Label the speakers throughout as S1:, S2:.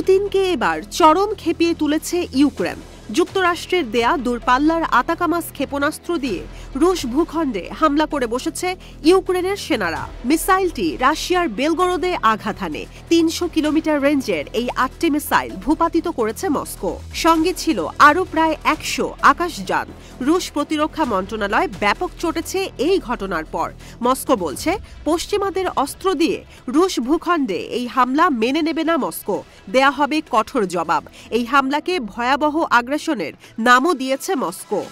S1: পুতিনকে এবার চরম খেপিয়ে তুলেছে ইউক্রেন। যুক্তরাষ্ট্রের দেয়া দূরপাল্লার আতাকামাস ক্ষেপণাস্ত্র দিয়ে রুশ ভূখণ্ডে হামলা করে বসেছে ইউক্রেনের সেনারা। মিসাইলটি রাশিয়ার বেলগরোদে আঘাত হানে। ৩০০ কিলোমিটার রেঞ্জের এই ৮টি মিসাইল ভূপাতিত করেছে মস্কো। সঙ্গে ছিল আরও প্রায় ১০০ আকাশযান। রুশ প্রতিরক্ষা মন্ত্রণালয় ব্যাপক চটেছে এই ঘটনার পর। মস্কো বলছে, পশ্চিমাদের অস্ত্র দিয়ে রুশ ভূখণ্ডে এই হামলা মেনে নেবে না মস্কো। দেয়া হবে কঠোর জবাব। এই হামলাকে ভয়াবহ আগ্রাসনের নামও দিয়েছে মস্কো।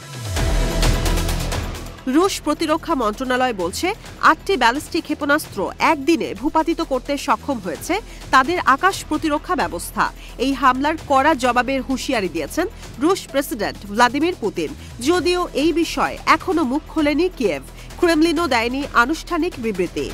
S1: রুশ প্রতিরক্ষা মন্ত্রণালয় বলছে, ৮টি ব্যালিস্টিক ক্ষেপণাস্ত্র একদিনে ভূপাতিত করতে সক্ষম হয়েছে তাদের আকাশ প্রতিরক্ষা ব্যবস্থা। এই হামলার কড়া জবাবের হুঁশিয়ারি দিয়েছেন রুশ প্রেসিডেন্ট ভ্লাদিমির পুতিন। যদিও এই বিষয়ে এখনো মুখ খোলেনি কিয়েভ, ক্রেমলিনও দেয়নি আনুষ্ঠানিক বিবৃতি।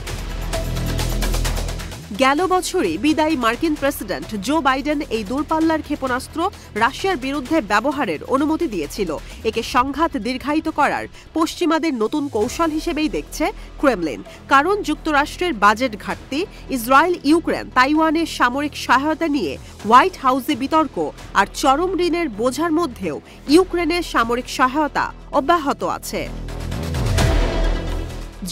S1: গেল বছরই বিদায়ী মার্কিন প্রেসিডেন্ট জো বাইডেন এই দূরপাল্লার ক্ষেপণাস্ত্র রাশিয়ার বিরুদ্ধে ব্যবহারের অনুমতি দিয়েছিল। একে সংঘাত দীর্ঘায়িত করার পশ্চিমাদের নতুন কৌশল হিসেবেই দেখছে ক্রেমলিন। কারণ যুক্তরাষ্ট্রের বাজেট ঘাটতি, ইসরায়েল ইউক্রেন তাইওয়ানের সামরিক সহায়তা নিয়ে হোয়াইট হাউসে বিতর্ক, আর চরম ঋণের বোঝার মধ্যেও ইউক্রেনের সামরিক সহায়তা অব্যাহত আছে।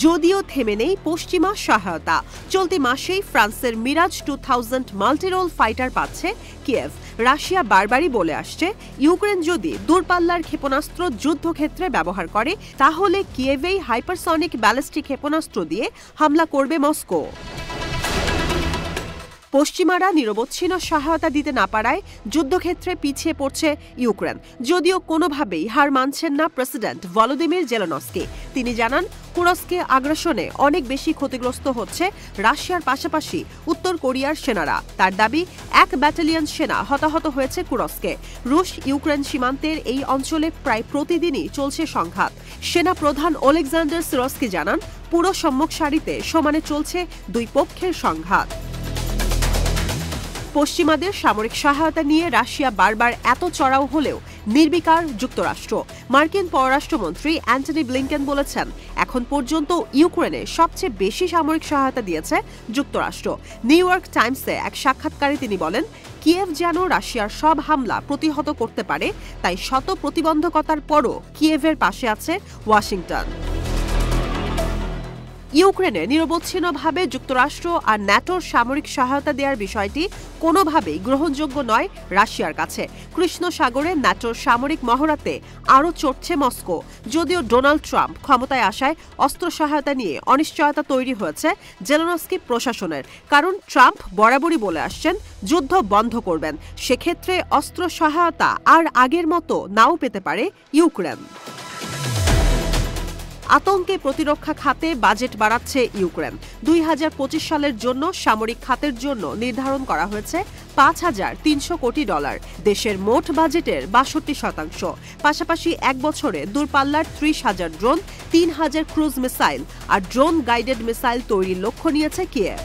S1: যদিও থেমে নেই পশ্চিমা সহায়তা। চলতি মাসেই ফ্রান্সের মিরাজ 2000 মাল্টিরোল ফাইটার পাচ্ছে কিয়েভ। রাশিয়া বারবারই বলে আসছে, ইউক্রেন যদি দূরপাল্লার ক্ষেপণাস্ত্র যুদ্ধক্ষেত্রে ব্যবহার করে তাহলে কিয়েভেই হাইপারসনিক ব্যালিস্টিক ক্ষেপণাস্ত্র দিয়ে হামলা করবে মস্কো। পশ্চিমারা নিরবচ্ছিন্ন সহায়তা দিতে না পারায় যুদ্ধক্ষেত্রে পিছিয়ে পড়ছে ইউক্রেন। যদিও কোনোভাবেই হার মানছেন না প্রেসিডেন্ট ভলোদিমির জেলেনস্কি। তিনি জানান, কুরস্কে আগ্রাসনে অনেক বেশি ক্ষতিগ্রস্ত হচ্ছে রাশিয়ার পাশাপাশি উত্তর কোরিয়ার সেনারা। তার দাবি, 1 ব্যাটালিয়ন সেনা হতাহত হয়েছে কুরস্কে। রুশ ইউক্রেন সীমান্তের এই অঞ্চলে প্রায় প্রতিদিনই চলছে সংঘাত। সেনা প্রধান ওলেকজান্ডার সিরস্কি জানান, পুরো সম্মুখ সারিতে সমানে চলছে দুই পক্ষের সংঘাত। পশ্চিমাদের সামরিক সহায়তা নিয়ে রাশিয়া বারবার এত চড়াও হলেও নির্বিকার যুক্তরাষ্ট্র। মার্কিন পররাষ্ট্রমন্ত্রী অ্যান্টনি ব্লিংকেন বলেছেন, এখন পর্যন্ত ইউক্রেনে সবচেয়ে বেশি সামরিক সহায়তা দিয়েছে যুক্তরাষ্ট্র। নিউ ইয়র্ক টাইমসে এক সাক্ষাৎকারে তিনি বলেন, কিয়েভ যেন রাশিয়ার সব হামলা প্রতিহত করতে পারে, তাই শত প্রতিবন্ধকতার পরও কিয়েভের পাশে আছে ওয়াশিংটন। ইউক্রেনে নিরবচ্ছিন্নভাবে যুক্তরাষ্ট্র আর ন্যাটোর সামরিক সহায়তা দেওয়ার বিষয়টি কোনোভাবেই গ্রহণযোগ্য নয় রাশিয়ার কাছে। কৃষ্ণ সাগরে ন্যাটোর সামরিক মহড়াতে আরও চড়ছে মস্কো। যদিও ডোনাল্ড ট্রাম্প ক্ষমতায় আসায় অস্ত্র সহায়তা নিয়ে অনিশ্চয়তা তৈরি হয়েছে জেলেনস্কি প্রশাসনের। কারণ ট্রাম্প বরাবরই বলে আসছেন, যুদ্ধ বন্ধ করবেন। সেক্ষেত্রে অস্ত্র সহায়তা আর আগের মতো নাও পেতে পারে ইউক্রেন। আতঙ্কে প্রতিরক্ষা খাতে বাজেট বাড়াচ্ছে ইউক্রেন। 2025 সালের জন্য সামরিক খাতের জন্য নির্ধারণ করা হয়েছে $5,300 কোটি। দেশের মোট বাজেটের 62%। পাশাপাশি এক বছরে দূরপাল্লার 30,000 ড্রোন, 3,000 ক্রুজ মিসাইল আর ড্রোন গাইডেড মিসাইল তৈরির লক্ষ্য নিয়েছে কিয়েভ।